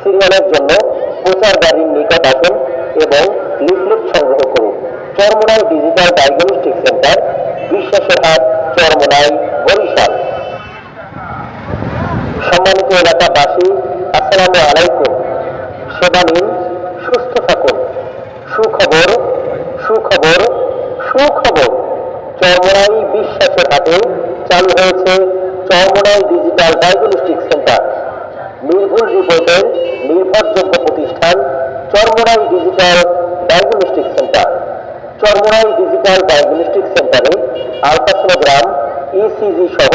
সিরিয়ালের জন্য প্রচার গাড়ির নিকট আসুন এবং লিফলেট সংগ্রহ করুন। চরমোনাই ডিজিটাল ডায়াগনস্টিক সেন্টার, বিশ্বাসের হাট, চরমোনাই, বরিশাল। সম্মানিত এলাকাবাসী, আসসালামু আলাইকুম। সেবা নিন, সুস্থ থাকুন। সুখবর, সুখবর, সুখবর। চরমোনাই বিশ্বাসের হাটে চালু হয়েছে চরমোনাই ডিজিটাল ডায়াগনস্টিক সেন্টার। নির্ভুল রিপোর্টের নির্ভরযোগ্য প্রতিষ্ঠান Charmonai digital diagnostic centre. Charmonai digital diagnostic সেন্টারে আলট্রাসোনোগ্রাম, ইসিজি সহ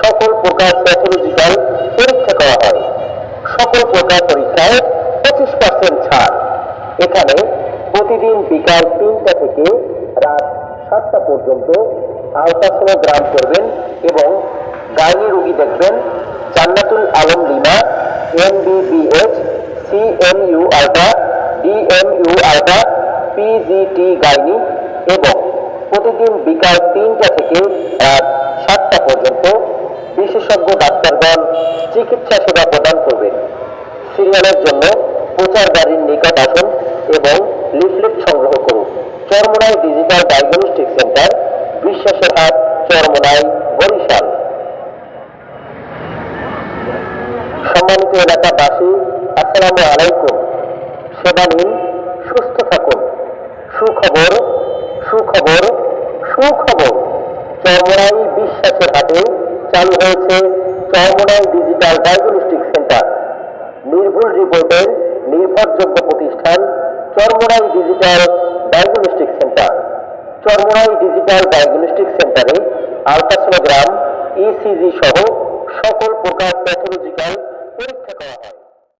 সকল প্রকার প্যাথোলজিক্যাল পরীক্ষা করা হয়। সকল প্রকার পরীক্ষায় 25% ছাড়। এখানে প্রতিদিন বিকাল 3টা থেকে রাত 7টা পর্যন্ত আলট্রাসোনোগ্রাম করবেন এবং গাইনি রোগী দেখবেন Jannatul Alam Lima, MBBH, CMU ultra, DMU ultra, PGT gynae এবং প্রতিদিন বিকাল 3টা থেকে রাত 7টা পর্যন্ত বিশেষজ্ঞ ডাক্তারগণ চিকিৎসা সেবা প্রদান করবেন। সিরিয়ালের জন্য প্রচার গাড়ির নিকট আসুন এবং লিফলেট সংগ্রহ করুন। চরমোনাই ডিজিটাল ডায়াগনস্টিক সেন্টার, বিশ্বাসের হাট, চরমোনাই, বরিশাল। সম্মানিত এলাকাবাসী, আসসালামু আলাইকুম। সেবা নিন, সুস্থ থাকুন। সুখবর, সুখবর, সুখবর। চরমোনাই বিশ্বাসের হাটে চালু হয়েছে চরমোনাই ডিজিটাল ডায়াগনস্টিক সেন্টার। নির্ভুল রিপোর্টের নির্ভরযোগ্য প্রতিষ্ঠান Charmonai digital diagnostic centre. Charmonai digital diagnostic সেন্টারে আলট্রাসোনোগ্রাম, ইসিজি সহ সকল প্রকার প্যাথোলজিক্যাল পরীক্ষা করা হয়।